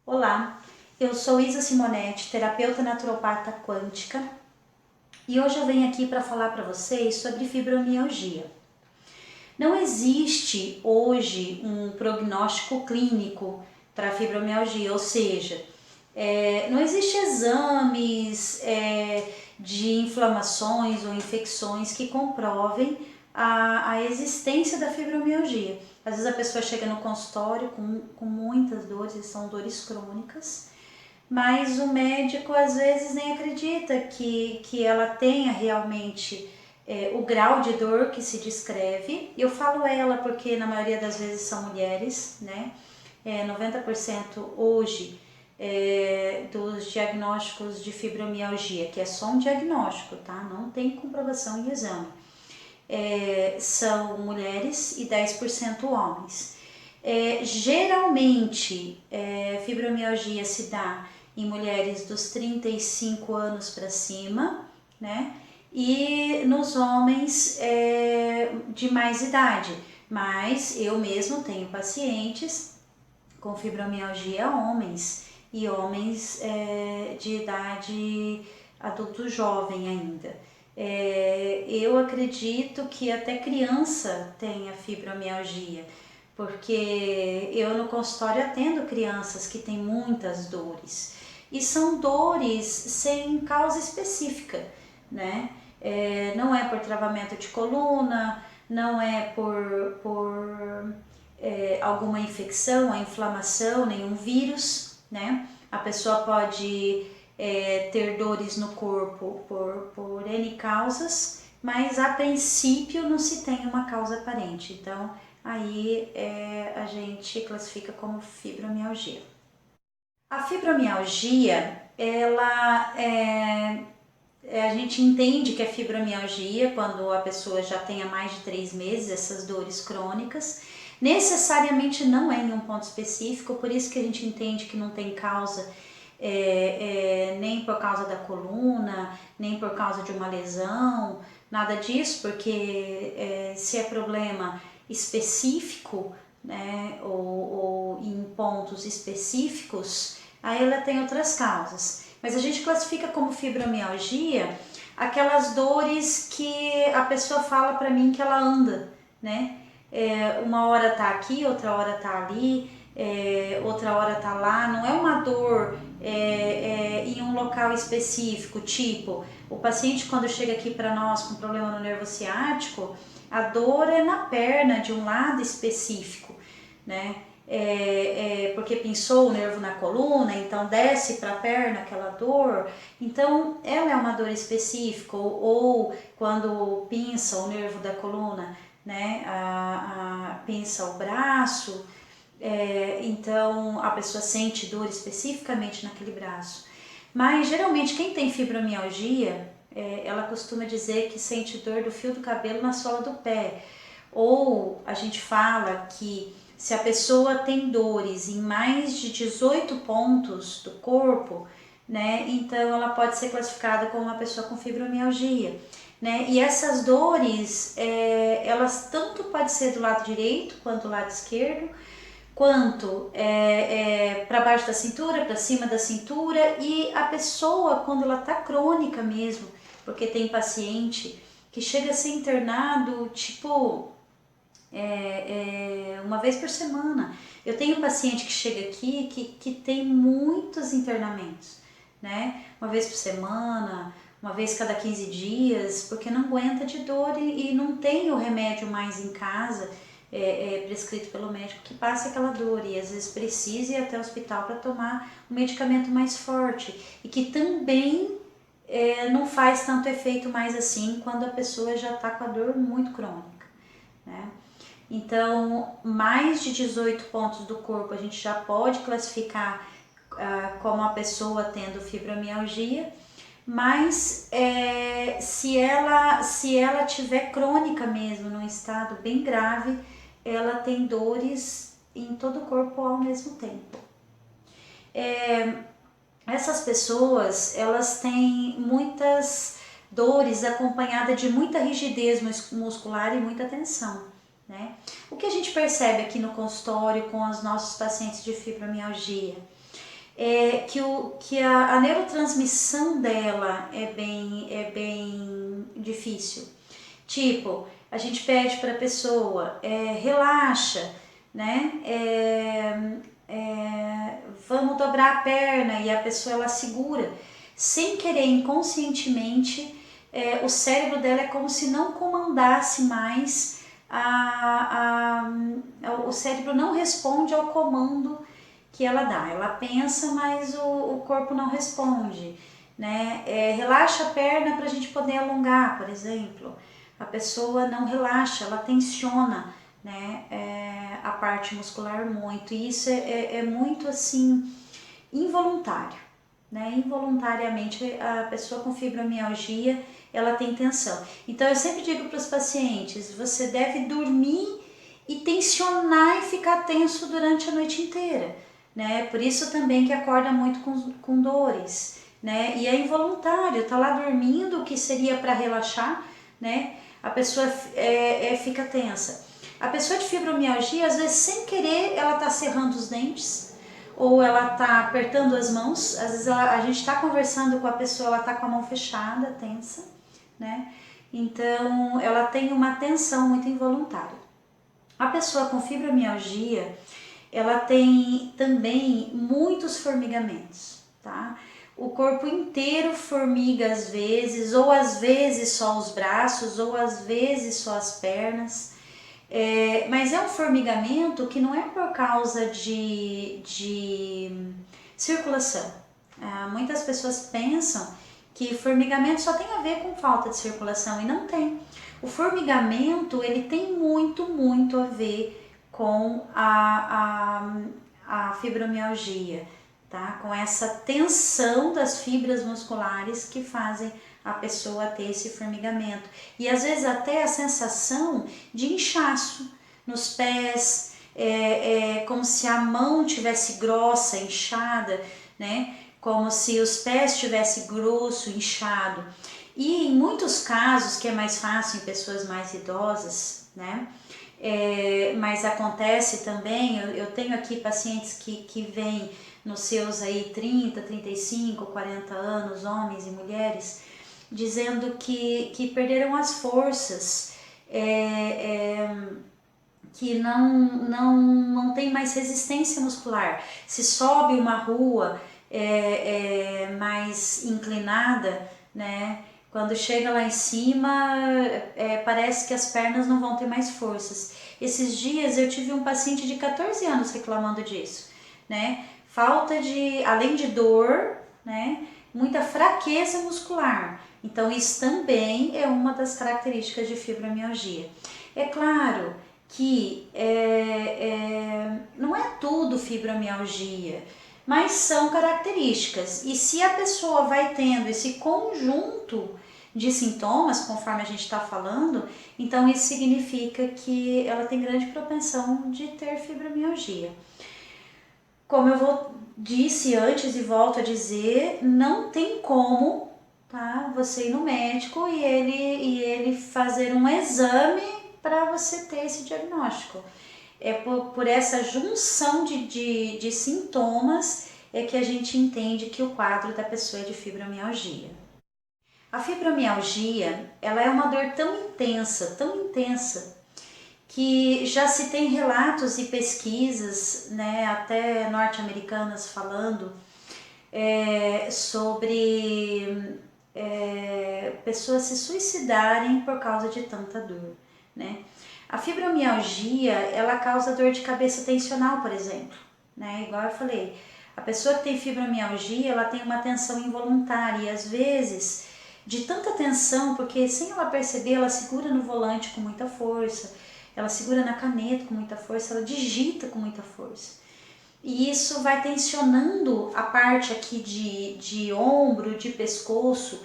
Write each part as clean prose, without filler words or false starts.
Olá, eu sou Isa Simonetti, terapeuta naturopata quântica, e hoje eu venho aqui para falar para vocês sobre fibromialgia. Não existe hoje um prognóstico clínico para fibromialgia, ou seja, não existe exames de inflamações ou infecções que comprovem a existência da fibromialgia. Às vezes a pessoa chega no consultório com muitas dores, e são dores crônicas, mas o médico às vezes nem acredita que ela tenha realmente o grau de dor que se descreve. Eu falo ela porque na maioria das vezes são mulheres, né? 90% hoje dos diagnósticos de fibromialgia, que é só um diagnóstico, tá? Não tem comprovação em exame. São mulheres e 10% homens. Geralmente, fibromialgia se dá em mulheres dos 35 anos para cima, né? E nos homens de mais idade. Mas eu mesmo tenho pacientes com fibromialgia homens e homens de idade adulto jovem ainda. Eu acredito que até criança tenha fibromialgia, porque eu no consultório atendo crianças que têm muitas dores e são dores sem causa específica, né? Não é por travamento de coluna, não é por alguma infecção, a inflamação, nenhum vírus, né? A pessoa pode ter dores no corpo por N causas, mas a princípio não se tem uma causa aparente. Então, aí a gente classifica como fibromialgia. A fibromialgia, a gente entende que é fibromialgia quando a pessoa já tenha mais de 3 meses essas dores crônicas. Necessariamente não é em um ponto específico, por isso que a gente entende que não tem causa nem por causa da coluna, nem por causa de uma lesão, nada disso, porque se é problema específico, né, ou em pontos específicos, aí ela tem outras causas. Mas a gente classifica como fibromialgia aquelas dores que a pessoa fala para mim que ela anda, né? Uma hora tá aqui, outra hora tá ali, outra hora tá lá. Não é uma dor em um local específico, tipo, o paciente quando chega aqui para nós com problema no nervo ciático, a dor é na perna de um lado específico, né? Porque pinçou o nervo na coluna, então desce para a perna aquela dor. Então, ela é uma dor específica, ou quando pinça o nervo da coluna, né? Pinça o braço, então a pessoa sente dor especificamente naquele braço. Mas geralmente quem tem fibromialgia, ela costuma dizer que sente dor do fio do cabelo na sola do pé. Ou a gente fala que se a pessoa tem dores em mais de 18 pontos do corpo, né, então ela pode ser classificada como uma pessoa com fibromialgia. Né? E essas dores, elas tanto podem ser do lado direito quanto do lado esquerdo, quanto para baixo da cintura, para cima da cintura, e a pessoa quando ela tá crônica mesmo, porque tem paciente que chega a ser internado tipo uma vez por semana. Eu tenho paciente que chega aqui que tem muitos internamentos, né? Uma vez por semana, uma vez cada 15 dias, porque não aguenta de dor e não tem o remédio mais em casa prescrito pelo médico que passe aquela dor, e às vezes precisa ir até o hospital para tomar um medicamento mais forte e que também não faz tanto efeito mais assim quando a pessoa já está com a dor muito crônica, né? Então, mais de 18 pontos do corpo a gente já pode classificar como a pessoa tendo fibromialgia, mas se ela tiver crônica mesmo, num estado bem grave, ela tem dores em todo o corpo ao mesmo tempo. Essas pessoas, elas têm muitas dores acompanhadas de muita rigidez muscular e muita tensão, né? O que a gente percebe aqui no consultório com os nossos pacientes de fibromialgia? que a neurotransmissão dela é bem difícil. Tipo, a gente pede para a pessoa, relaxa, né? Vamos dobrar a perna, e a pessoa ela segura, sem querer, inconscientemente, o cérebro dela é como se não comandasse mais, o cérebro não responde ao comando que ela dá. Ela pensa, mas o corpo não responde, né? Relaxa a perna para a gente poder alongar, por exemplo. A pessoa não relaxa, ela tensiona, né? A parte muscular muito. E isso é muito assim involuntário, né? Involuntariamente a pessoa com fibromialgia ela tem tensão. Então eu sempre digo para os pacientes: você deve dormir e tensionar e ficar tenso durante a noite inteira, né? Por isso também que acorda muito com dores, né? E é involuntário, tá lá dormindo, o que seria para relaxar, né? A pessoa fica tensa. A pessoa de fibromialgia, às vezes sem querer, ela tá cerrando os dentes, ou ela tá apertando as mãos. Às vezes a gente tá conversando com a pessoa, ela tá com a mão fechada, tensa, né? Então ela tem uma tensão muito involuntária. A pessoa com fibromialgia, ela tem também muitos formigamentos, tá? O corpo inteiro formiga às vezes, ou às vezes só os braços, ou às vezes só as pernas. Mas é um formigamento que não é por causa de circulação. Muitas pessoas pensam que formigamento só tem a ver com falta de circulação, e não tem. O formigamento ele tem muito a ver com a fibromialgia, tá? Com essa tensão das fibras musculares que fazem a pessoa ter esse formigamento. E às vezes até a sensação de inchaço nos pés, como se a mão tivesse grossa, inchada, né? Como se os pés tivessem grosso, inchado. E em muitos casos, que é mais fácil em pessoas mais idosas, né? Mas acontece também, eu tenho aqui pacientes que vêm nos seus aí 30, 35, 40 anos, homens e mulheres, dizendo que perderam as forças, que não tem mais resistência muscular. Se sobe uma rua mais inclinada, né? Quando chega lá em cima, parece que as pernas não vão ter mais forças. Esses dias eu tive um paciente de 14 anos reclamando disso, né? Falta de, além de dor, né? Muita fraqueza muscular. Então isso também é uma das características de fibromialgia. É claro que não é tudo fibromialgia, mas são características. E se a pessoa vai tendo esse conjunto de sintomas, conforme a gente está falando, então isso significa que ela tem grande propensão de ter fibromialgia. Como eu disse antes e volto a dizer, não tem como, tá, você ir no médico e ele fazer um exame para você ter esse diagnóstico. É por essa junção de sintomas que a gente entende que o quadro da pessoa é de fibromialgia. A fibromialgia, ela é uma dor tão intensa, que já se tem relatos e pesquisas, né, até norte-americanas falando sobre pessoas se suicidarem por causa de tanta dor, né? A fibromialgia, ela causa dor de cabeça tensional, por exemplo, né? Igual eu falei, a pessoa que tem fibromialgia, ela tem uma tensão involuntária e às vezes de tanta tensão, porque sem ela perceber, ela segura no volante com muita força, ela segura na caneta com muita força, ela digita com muita força. E isso vai tensionando a parte aqui de ombro, de pescoço,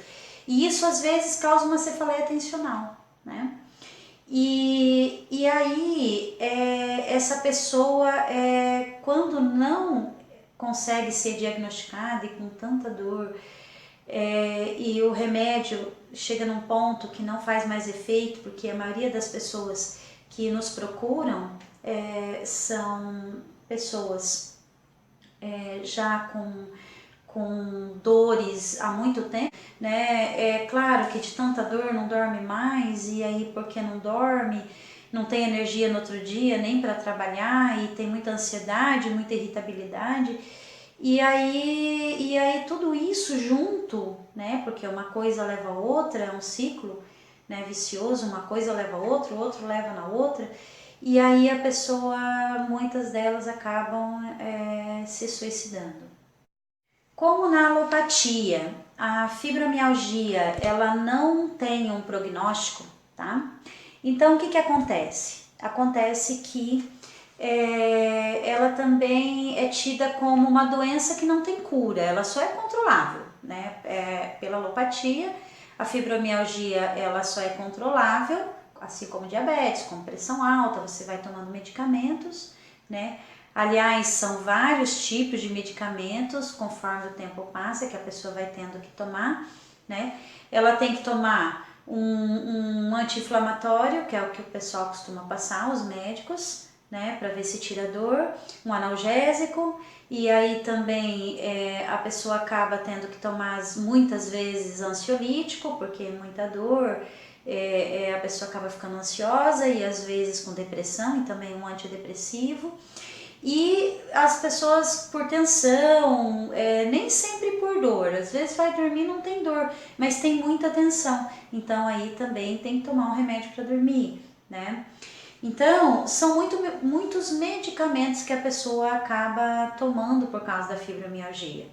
e isso às vezes causa uma cefaleia tensional, né? E aí, essa pessoa, quando não consegue ser diagnosticada e com tanta dor, e o remédio chega num ponto que não faz mais efeito, porque a maioria das pessoas que nos procuram são pessoas já com dores há muito tempo, né? É claro que de tanta dor não dorme mais, e aí porque não dorme, não tem energia no outro dia nem para trabalhar, e tem muita ansiedade, muita irritabilidade. E aí tudo isso junto, né? Porque uma coisa leva a outra, é um ciclo, né, vicioso, uma coisa leva a outra, o outro leva na outra, e aí a pessoa, muitas delas acabam se suicidando. Como na alopatia, a fibromialgia ela não tem um prognóstico, tá? Então o que que acontece? Acontece que ela também é tida como uma doença que não tem cura, ela só é controlável, né? Pela alopatia, a fibromialgia ela só é controlável, assim como diabetes, como pressão alta, você vai tomando medicamentos, né? Aliás, são vários tipos de medicamentos conforme o tempo passa que a pessoa vai tendo que tomar, né? Ela tem que tomar um anti-inflamatório, que é o que o pessoal costuma passar, os médicos, né, para ver se tira a dor, um analgésico, e aí também a pessoa acaba tendo que tomar muitas vezes ansiolítico, porque é muita dor, a pessoa acaba ficando ansiosa e às vezes com depressão, e também um antidepressivo. E as pessoas por tensão, nem sempre por dor, às vezes vai dormir e não tem dor, mas tem muita tensão, então aí também tem que tomar um remédio para dormir, né? Então, são muitos medicamentos que a pessoa acaba tomando por causa da fibromialgia.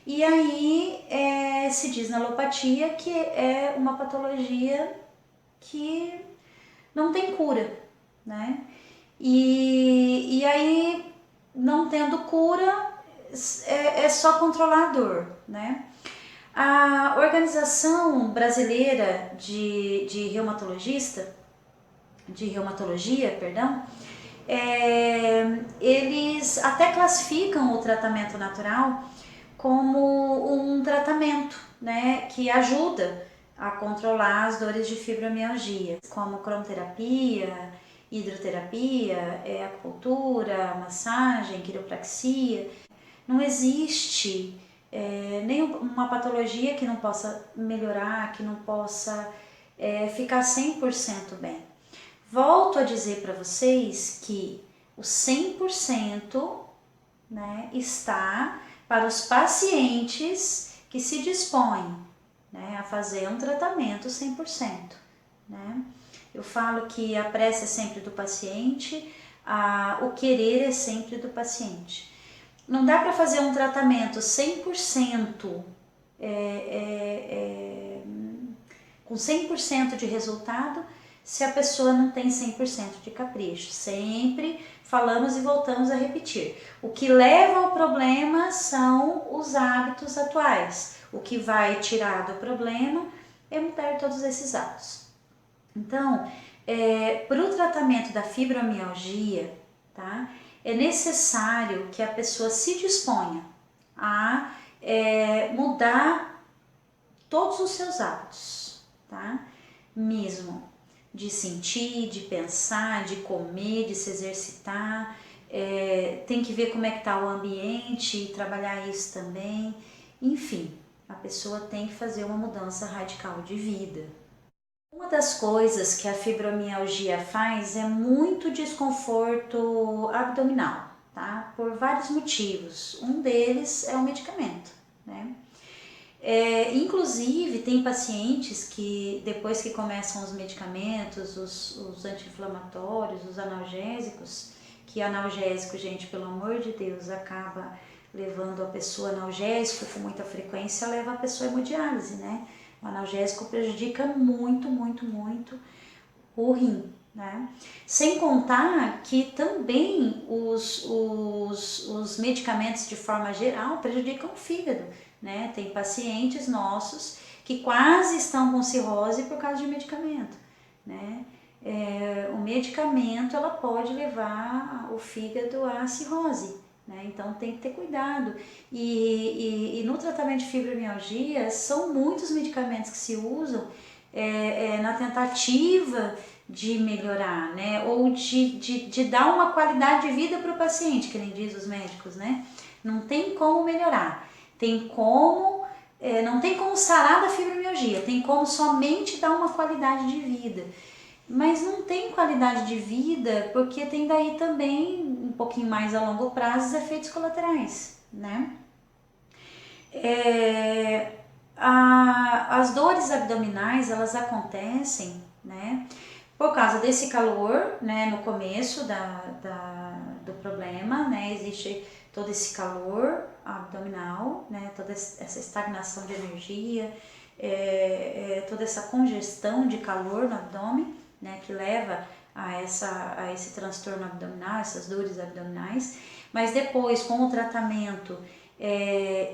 E aí se diz na alopatia que é uma patologia que não tem cura, né? E aí, não tendo cura, só controlar a dor, né? A Organização Brasileira de Reumatologia, perdão, eles até classificam o tratamento natural como um tratamento, né, que ajuda a controlar as dores de fibromialgia, como cromoterapia, hidroterapia, acupuntura, massagem, quiropraxia. Não existe nenhuma patologia que não possa melhorar, que não possa ficar 100% bem. Volto a dizer para vocês que o 100%, né, está para os pacientes que se dispõem, né, a fazer um tratamento 100%. Né? Eu falo que a prece é sempre do paciente, o querer é sempre do paciente. Não dá para fazer um tratamento 100% com 100% de resultado se a pessoa não tem 100% de capricho. Sempre falamos e voltamos a repetir. O que leva ao problema são os hábitos atuais. O que vai tirar do problema é mudar todos esses hábitos. Então, para o tratamento da fibromialgia, tá, é necessário que a pessoa se disponha a mudar todos os seus hábitos, tá? Mesmo de sentir, de pensar, de comer, de se exercitar, tem que ver como é que está o ambiente e trabalhar isso também. Enfim, a pessoa tem que fazer uma mudança radical de vida. Uma das coisas que a fibromialgia faz é muito desconforto abdominal, tá? Por vários motivos. Um deles é o medicamento, né? Inclusive, tem pacientes que depois que começam os medicamentos, os anti-inflamatórios, os analgésicos, que analgésico, gente, pelo amor de Deus, acaba levando a pessoa analgésico com muita frequência, leva a pessoa à hemodiálise, né? O analgésico prejudica muito, muito, muito o rim, né? Sem contar que também os medicamentos de forma geral prejudicam o fígado, né? Tem pacientes nossos que quase estão com cirrose por causa de medicamento, né? O medicamento ela pode levar o fígado à cirrose, né? Então tem que ter cuidado. E no tratamento de fibromialgia são muitos medicamentos que se usam na tentativa de melhorar, né? Ou de dar uma qualidade de vida para o paciente, que nem diz os médicos, né? Não tem como melhorar, não tem como sarar da fibromialgia, tem como somente dar uma qualidade de vida. Mas não tem qualidade de vida porque tem daí também, um pouquinho mais a longo prazo, os efeitos colaterais, né? As dores abdominais, elas acontecem, né, por causa desse calor, né, no começo do problema, né, existe todo esse calor abdominal, né, toda essa estagnação de energia, toda essa congestão de calor no abdômen, né, que leva a esse transtorno abdominal, essas dores abdominais. Mas depois, com o tratamento,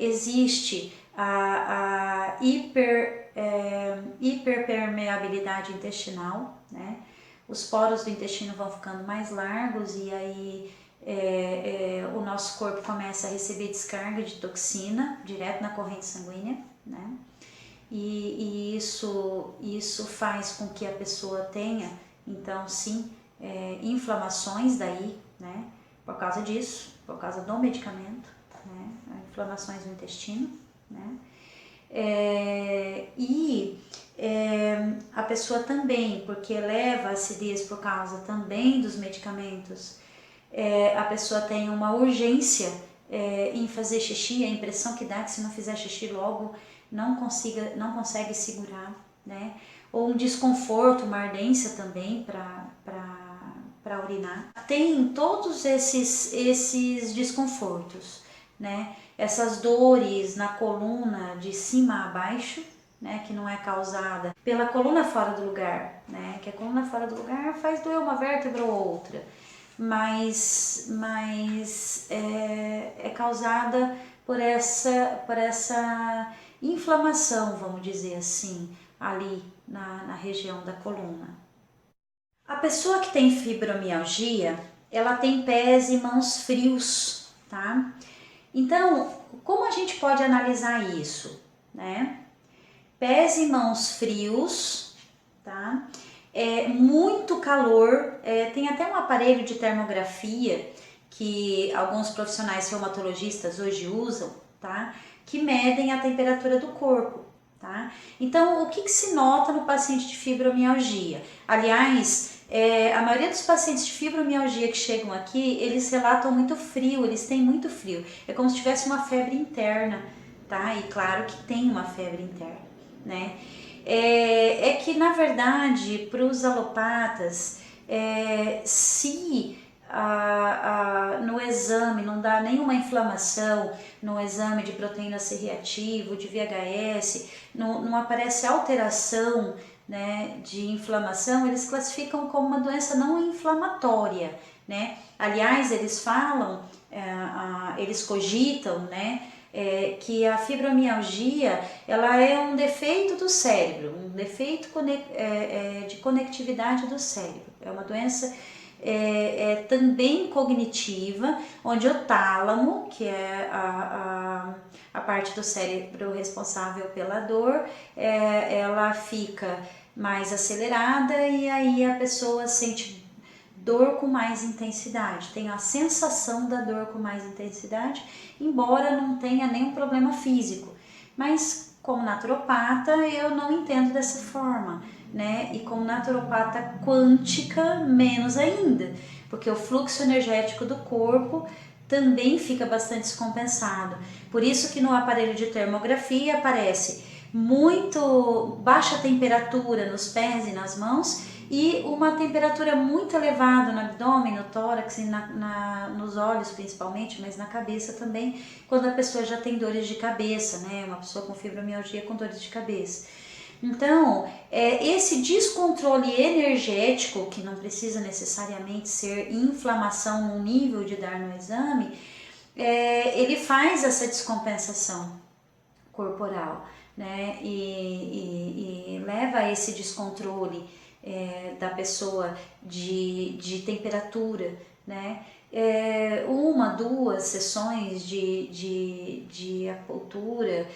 existe a hiperpermeabilidade intestinal, né? Os poros do intestino vão ficando mais largos e aí o nosso corpo começa a receber descarga de toxina direto na corrente sanguínea, né? E isso faz com que a pessoa tenha, então sim, inflamações daí, né? Por causa disso, por causa do medicamento, né? Inflamações no intestino, né? A pessoa também, porque eleva a acidez por causa também dos medicamentos, a pessoa tem uma urgência em fazer xixi, a impressão que dá que se não fizer xixi logo não consegue segurar, né? Ou um desconforto, uma ardência também para urinar. Tem todos esses desconfortos, né? Essas dores na coluna de cima a baixo, né, que não é causada pela coluna fora do lugar, né, que a coluna fora do lugar faz doer uma vértebra ou outra, mas é causada por essa inflamação, vamos dizer assim, ali na região da coluna. A pessoa que tem fibromialgia, ela tem pés e mãos frios, tá? Então, como a gente pode analisar isso, né? Pés e mãos frios, tá? Muito calor, tem até um aparelho de termografia que alguns profissionais reumatologistas hoje usam, tá? Que medem a temperatura do corpo, tá? Então, o que se nota no paciente de fibromialgia? Aliás, a maioria dos pacientes de fibromialgia que chegam aqui, eles relatam muito frio, eles têm muito frio. É como se tivesse uma febre interna, tá? E claro que tem uma febre interna, né? Que na verdade, para os alopatas, se no exame não dá nenhuma inflamação, no exame de proteína C reativo, de VHS, não aparece alteração, né, de inflamação, eles classificam como uma doença não inflamatória, né? Aliás, eles falam, eles cogitam, né, que a fibromialgia ela é um defeito do cérebro, um defeito de conectividade do cérebro. É uma doença também cognitiva, onde o tálamo, que é a parte do cérebro responsável pela dor, ela fica mais acelerada e aí a pessoa sente dor com mais intensidade, tem a sensação da dor com mais intensidade, embora não tenha nenhum problema físico. Mas como naturopata eu não entendo dessa forma, né? E como naturopata quântica menos ainda, porque o fluxo energético do corpo também fica bastante descompensado. Por isso que no aparelho de termografia aparece muito baixa temperatura nos pés e nas mãos e uma temperatura muito elevada no abdômen, no tórax e nos olhos principalmente, mas na cabeça também, quando a pessoa já tem dores de cabeça, né? Uma pessoa com fibromialgia com dores de cabeça. Então, esse descontrole energético, que não precisa necessariamente ser inflamação no nível de dar no exame, ele faz essa descompensação corporal, né? E leva a esse descontrole da pessoa de temperatura, né? uma, duas sessões de acupuntura.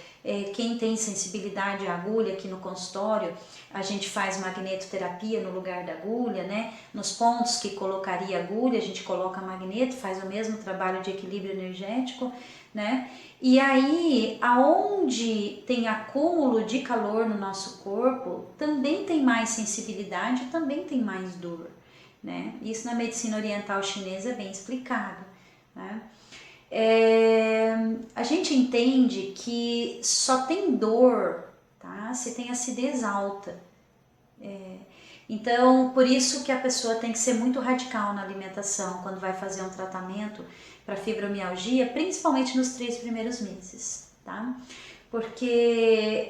Quem tem sensibilidade à agulha aqui no consultório, a gente faz magnetoterapia no lugar da agulha, né? Nos pontos que colocaria agulha, a gente coloca magneto, faz o mesmo trabalho de equilíbrio energético, né? E aí, aonde tem acúmulo de calor no nosso corpo, também tem mais sensibilidade, também tem mais dor, né? Isso na medicina oriental chinesa é bem explicado, né? A gente entende que só tem dor, tá? Se tem acidez alta. Então, por isso que a pessoa tem que ser muito radical na alimentação quando vai fazer um tratamento para fibromialgia, principalmente nos 3 primeiros meses, tá? Porque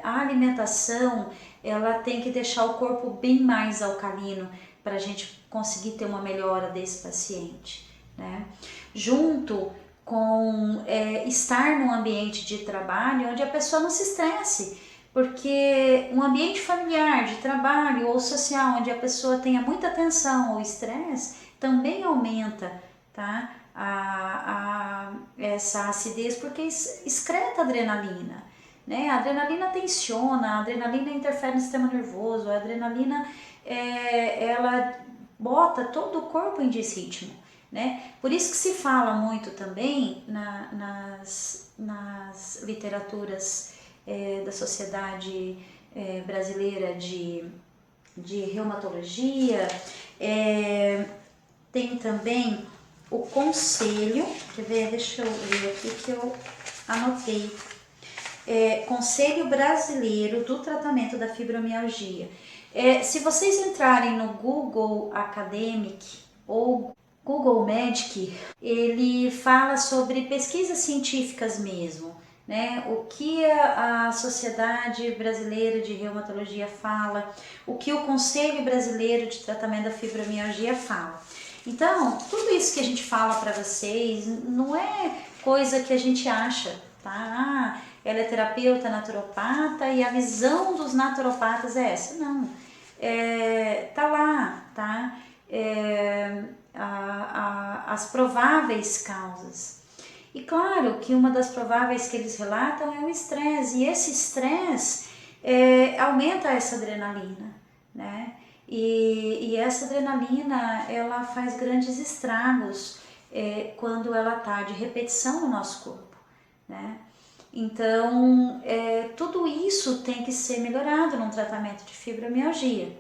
a alimentação, ela tem que deixar o corpo bem mais alcalino para a gente conseguir ter uma melhora desse paciente, né? Junto com estar num ambiente de trabalho onde a pessoa não se estresse, porque um ambiente familiar, de trabalho ou social, onde a pessoa tenha muita tensão ou estresse, também aumenta, tá? Essa acidez, porque excreta adrenalina, né? A adrenalina tensiona, a adrenalina interfere no sistema nervoso, a adrenalina ela bota todo o corpo em desritmo, né? Por isso que se fala muito também nas literaturas da Sociedade Brasileira de Reumatologia, tem também o conselho, quer ver, deixa eu ver aqui que eu anotei, Conselho Brasileiro do Tratamento da Fibromialgia. Se vocês entrarem no Google Academic ou Google Medic, ele fala sobre pesquisas científicas mesmo, né? O que a Sociedade Brasileira de Reumatologia fala, o que o Conselho Brasileiro de Tratamento da Fibromialgia fala. Então, tudo isso que a gente fala para vocês não é coisa que a gente acha, tá? Ela é terapeuta naturopata e a visão dos naturopatas é essa. Não, tá lá, tá? As prováveis causas. E claro que uma das prováveis que eles relatam é o estresse, e esse estresse aumenta essa adrenalina, né? E essa adrenalina, ela faz grandes estragos quando ela tá de repetição no nosso corpo, né? Então, tudo isso tem que ser melhorado num tratamento de fibromialgia.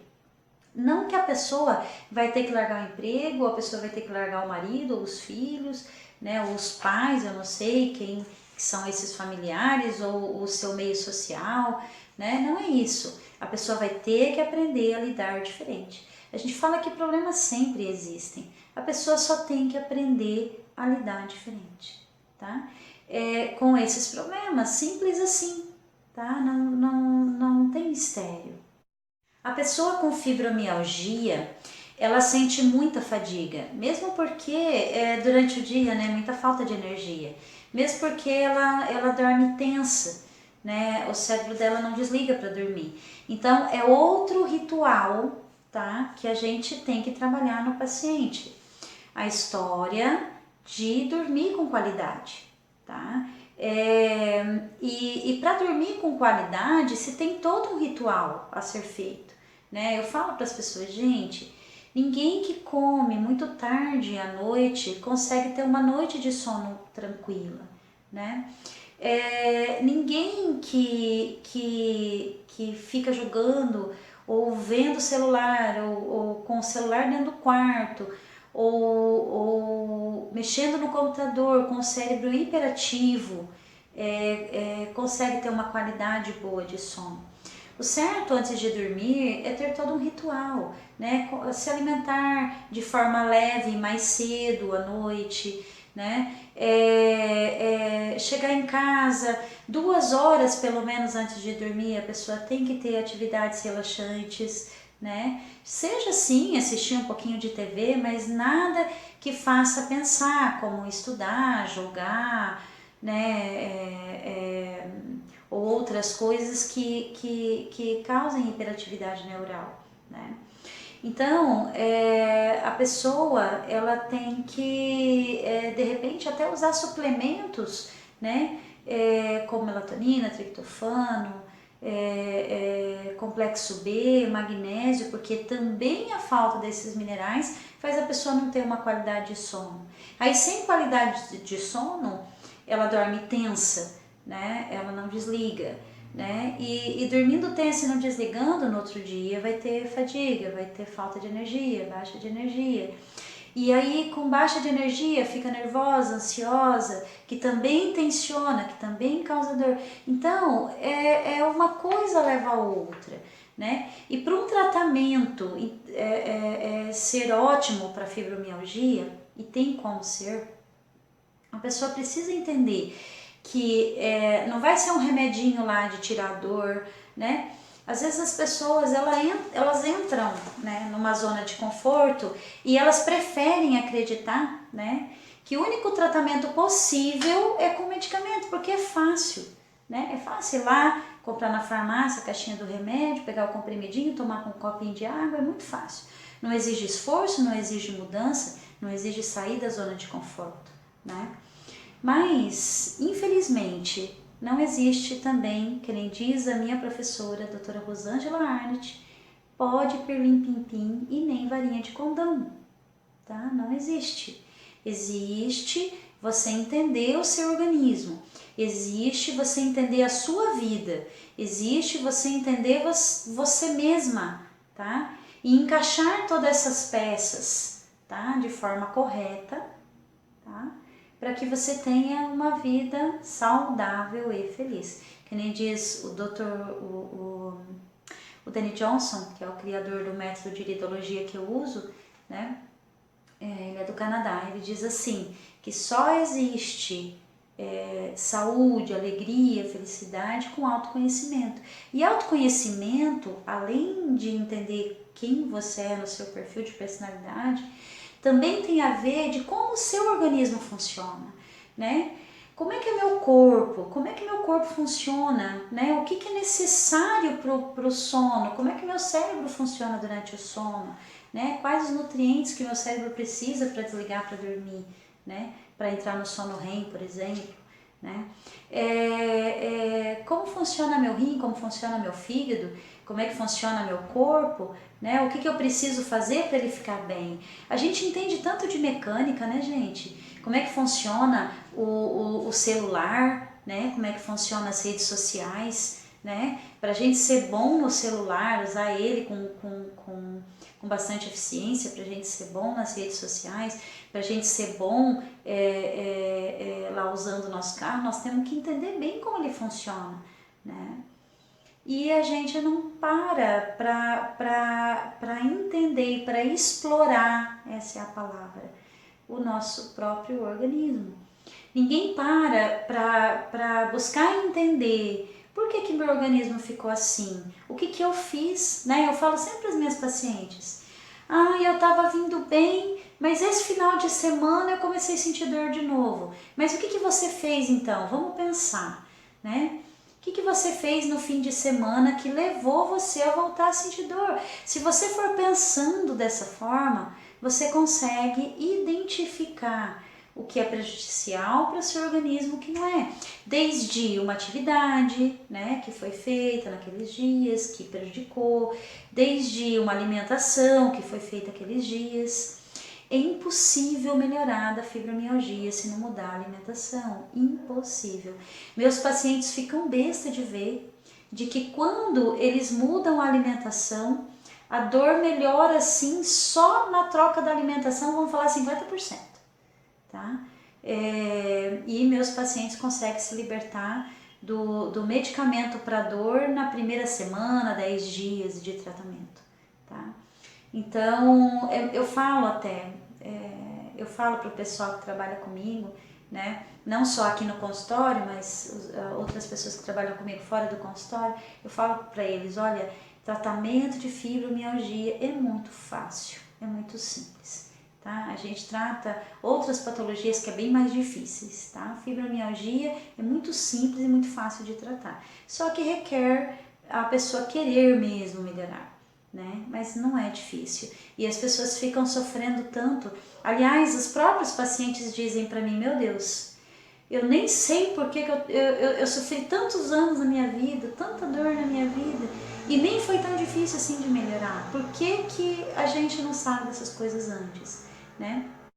Não que a pessoa vai ter que largar o emprego, a pessoa vai ter que largar o marido, ou os filhos, né, ou os pais, eu não sei quem são esses familiares, ou o seu meio social, né? Não é isso. A pessoa vai ter que aprender a lidar diferente. A gente fala que problemas sempre existem. A pessoa só tem que aprender a lidar diferente, tá? Com esses problemas, simples assim, tá? Não tem mistério. A pessoa com fibromialgia, ela sente muita fadiga, mesmo porque durante o dia, né, muita falta de energia, mesmo porque ela dorme tensa, né, o cérebro dela não desliga para dormir. Então é outro ritual, tá, que a gente tem que trabalhar no paciente, a história de dormir com qualidade, tá? E para dormir com qualidade se tem todo um ritual a ser feito, né? Eu falo para as pessoas, gente, ninguém que come muito tarde à noite consegue ter uma noite de sono tranquila, né? Ninguém que fica jogando ou vendo o celular ou com o celular dentro do quarto ou mexendo no computador com o cérebro hiperativo consegue ter uma qualidade boa de sono. O certo antes de dormir é ter todo um ritual, né? Se alimentar de forma leve mais cedo à noite, né? Chegar em casa 2 horas pelo menos antes de dormir, a pessoa tem que ter atividades relaxantes, né? Seja sim assistir um pouquinho de TV, mas nada que faça pensar, como estudar, jogar, né? Ou outras coisas que causem hiperatividade neural, né? Então, a pessoa, ela tem que, de repente, até usar suplementos, né? Como melatonina, triptofano, complexo B, magnésio, porque também a falta desses minerais faz a pessoa não ter uma qualidade de sono. Aí, sem qualidade de sono, ela dorme tensa, né? Ela não desliga, né? E dormindo tensa e não desligando, no outro dia vai ter fadiga, vai ter falta de energia, baixa de energia. E aí, com baixa de energia, fica nervosa, ansiosa, que também tensiona, que também causa dor. Então, uma coisa leva a outra, né? E para um tratamento ser ótimo para fibromialgia, e tem como ser, a pessoa precisa entender que não vai ser um remedinho lá de tirar dor, né? Às vezes as pessoas elas entram, né, numa zona de conforto e elas preferem acreditar, né, que o único tratamento possível é com medicamento, porque é fácil, né? É fácil ir lá, comprar na farmácia a caixinha do remédio, pegar o comprimidinho, tomar com um copinho de água, é muito fácil. Não exige esforço, não exige mudança, não exige sair da zona de conforto, né? Mas, infelizmente, não existe também, que nem diz a minha professora, a doutora Rosângela Arnett, pode pirlim-pim-pim e nem varinha de condão, tá? Não existe. Existe você entender o seu organismo, existe você entender a sua vida, existe você entender você mesma, tá? E encaixar todas essas peças, tá? De forma correta, tá? Para que você tenha uma vida saudável e feliz. Que nem diz o doutor, o Danny Johnson, que é o criador do método de iridologia que eu uso, né? Ele é do Canadá, ele diz assim, que só existe saúde, alegria, felicidade com autoconhecimento. E autoconhecimento, além de entender quem você é no seu perfil de personalidade, também tem a ver de como o seu organismo funciona, né? Como é que é meu corpo? Como é que meu corpo funciona? Né? O que é necessário para o sono? Como é que meu cérebro funciona durante o sono? Né? Quais os nutrientes que meu cérebro precisa para desligar, para dormir? Né? Para entrar no sono REM, por exemplo. Né? Como funciona meu rim, como funciona meu fígado, como é que funciona meu corpo, né? O que eu preciso fazer para ele ficar bem. A gente entende tanto de mecânica, né, gente? Como é que funciona o celular, né? Como é que funciona as redes sociais, né? Para a gente ser bom no celular, usar ele com bastante eficiência, para a gente ser bom nas redes sociais, para a gente ser bom lá usando o nosso carro, nós temos que entender bem como ele funciona, né? E a gente não para entender e para explorar, essa é a palavra, o nosso próprio organismo. Ninguém para buscar entender por que meu organismo ficou assim, o que eu fiz, né? Eu falo sempre às minhas pacientes, eu estava vindo bem, mas esse final de semana eu comecei a sentir dor de novo. Mas o que você fez então? Vamos pensar, né? O que você fez no fim de semana que levou você a voltar a sentir dor? Se você for pensando dessa forma, você consegue identificar o que é prejudicial para o seu organismo, o que não é. Desde uma atividade, né, que foi feita naqueles dias, que prejudicou, desde uma alimentação que foi feita aqueles dias. É impossível melhorar da fibromialgia se não mudar a alimentação, impossível. Meus pacientes ficam besta de ver de que quando eles mudam a alimentação, a dor melhora sim só na troca da alimentação, vamos falar 50%, tá? E meus pacientes conseguem se libertar do medicamento para dor na primeira semana, 10 dias de tratamento, tá? Então, eu falo até, eu falo para o pessoal que trabalha comigo, né? Não só aqui no consultório, mas outras pessoas que trabalham comigo fora do consultório, eu falo para eles, olha, tratamento de fibromialgia é muito fácil, é muito simples, tá? A gente trata outras patologias que é bem mais difíceis, tá? Fibromialgia é muito simples e muito fácil de tratar, só que requer a pessoa querer mesmo melhorar. né? Mas não é difícil. E as pessoas ficam sofrendo tanto. Aliás, os próprios pacientes dizem para mim, meu Deus, eu nem sei por que eu sofri tantos anos na minha vida, tanta dor na minha vida, e nem foi tão difícil assim de melhorar. Por que que a gente não sabe dessas coisas antes, né?